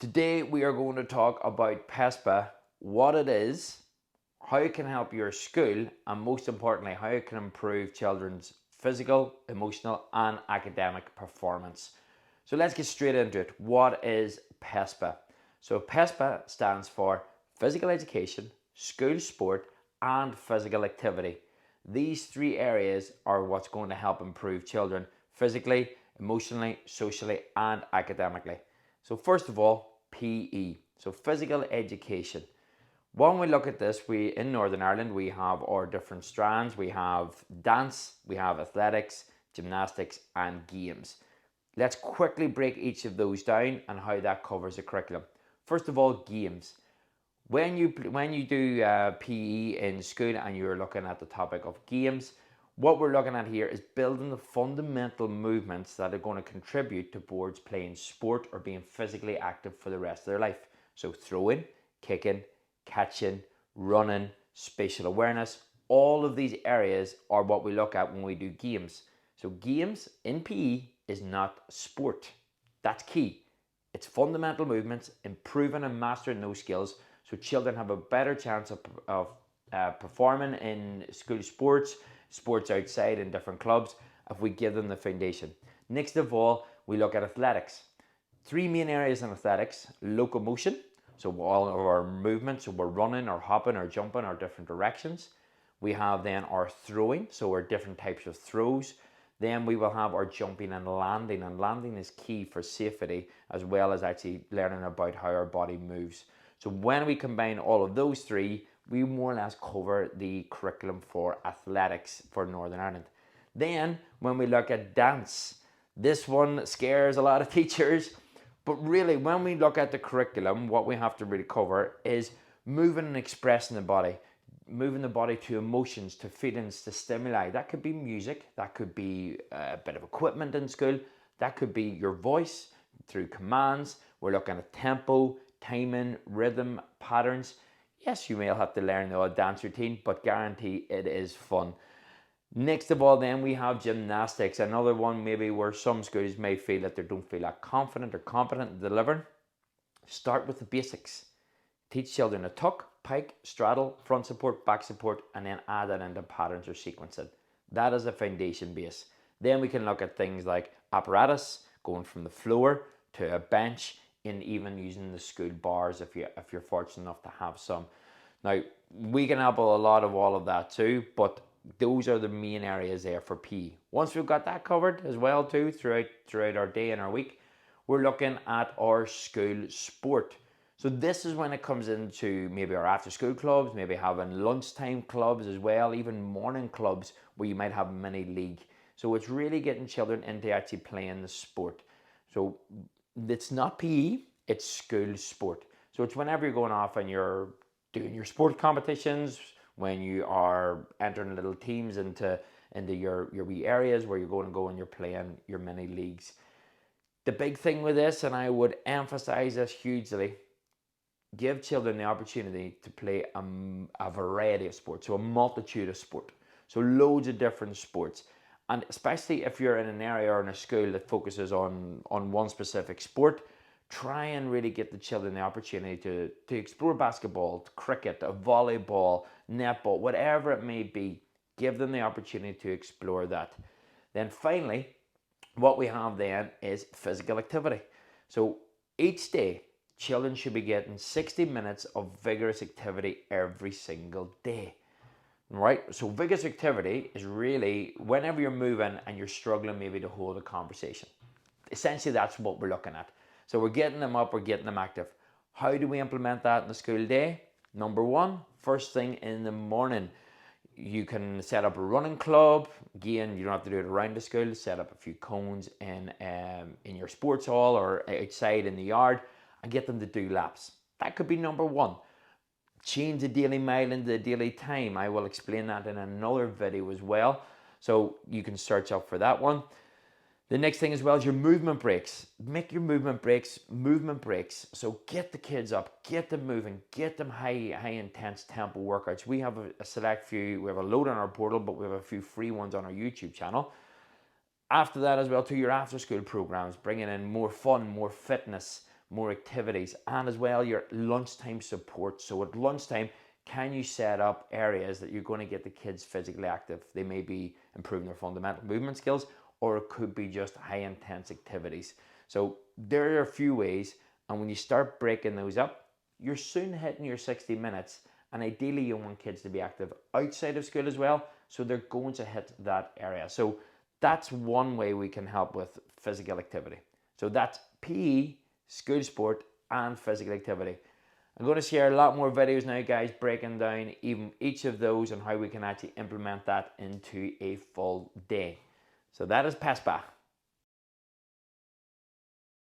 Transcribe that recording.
Today we are going to talk about PESSPA, what it is, how it can help your school, and most importantly, how it can improve children's physical, emotional, and academic performance. So let's get straight into it. What is PESSPA? So PESSPA stands for Physical Education, School Sport, and Physical Activity. These three areas are what's going to help improve children physically, emotionally, socially, and academically. So first of all, PE, so physical education. When we look at this, in Northern Ireland, we have our different strands. We have dance, we have athletics, gymnastics, and games. Let's quickly break each of those down and how that covers the curriculum. First of all, games. When you do PE in school and you're looking at the topic of games, what we're looking at here is building the fundamental movements that are going to contribute towards playing sport or being physically active for the rest of their life. So throwing, kicking, catching, running, spatial awareness, all of these areas are what we look at when we do games. So games in PE is not sport. That's key. It's fundamental movements, improving and mastering those skills so children have a better chance of performing in school sports outside in different clubs if we give them the foundation. Next of all, we look at athletics. Three main areas in athletics: locomotion, so all of our movements, so we're running or hopping or jumping or different directions. We have then our throwing, so our different types of throws. Then we will have our jumping and landing is key for safety as well as actually learning about how our body moves. So when we combine all of those three, we more or less cover the curriculum for athletics for Northern Ireland. Then when we look at dance, this one scares a lot of teachers, but really when we look at the curriculum, what we have to really cover is moving and expressing the body. Moving the body to emotions, to feelings, to stimuli. That could be music, that could be a bit of equipment in school, that could be your voice through commands. We're looking at tempo, timing, rhythm, patterns. Yes, you may have to learn the odd dance routine, but guarantee it is fun. Next of all, then we have gymnastics, another one maybe where some schools may feel that they don't feel that confident or competent in delivering. Start with the basics. Teach children a tuck, pike, straddle, front support, back support, and then add that into patterns or sequencing. That is a foundation base. Then we can look at things like apparatus, going from the floor to a bench, and even using the school bars if you're fortunate enough to have some. Now, we can help a lot of all of that too, but those are the main areas there for PE. Once we've got that covered as well too, throughout our day and our week, we're looking at our school sport. So this is when it comes into maybe our after school clubs, maybe having lunchtime clubs as well, even morning clubs where you might have a mini league. So it's really getting children into actually playing the sport. So it's not PE, it's school sport. So it's whenever you're going off and you're doing your sport competitions, when you are entering little teams into your wee areas where you're going to go and you're playing your mini leagues. The big thing with this, and I would emphasize this hugely, give children the opportunity to play a variety of sports, so a multitude of sport, so loads of different sports. And especially if you're in an area or in a school that focuses on one specific sport, try and really get the children the opportunity to explore basketball, cricket, volleyball, netball, whatever it may be. Give them the opportunity to explore that. Then finally, what we have then is physical activity. So each day, children should be getting 60 minutes of vigorous activity every single day. Right? So vigorous activity is really whenever you're moving and you're struggling maybe to hold a conversation. Essentially, that's what we're looking at. So we're getting them up, we're getting them active. How do we implement that in the school day? Number one, first thing in the morning. You can set up a running club. Again, you don't have to do it around the school. Set up a few cones in your sports hall or outside in the yard and get them to do laps. That could be number one. Change the daily mile into the daily time. I will explain that in another video as well. So you can search up for that one. The next thing as well is your movement breaks. Make your movement breaks. So get the kids up, get them moving, get them high intense tempo workouts. We have a select few, we have a load on our portal, but we have a few free ones on our YouTube channel. After that as well, to your after school programs, bringing in more fun, more fitness, more activities, and as well your lunchtime support. So at lunchtime, can you set up areas that you're going to get the kids physically active? They may be improving their fundamental movement skills, or it could be just high intense activities. So there are a few ways, and when you start breaking those up, you're soon hitting your 60 minutes. And ideally you want kids to be active outside of school as well, so they're going to hit that area. So that's one way we can help with physical activity. So that's PE, school sport, and physical activity. I'm going to share a lot more videos now, guys, breaking down even each of those and how we can actually implement that into a full day. So that is PESSPA.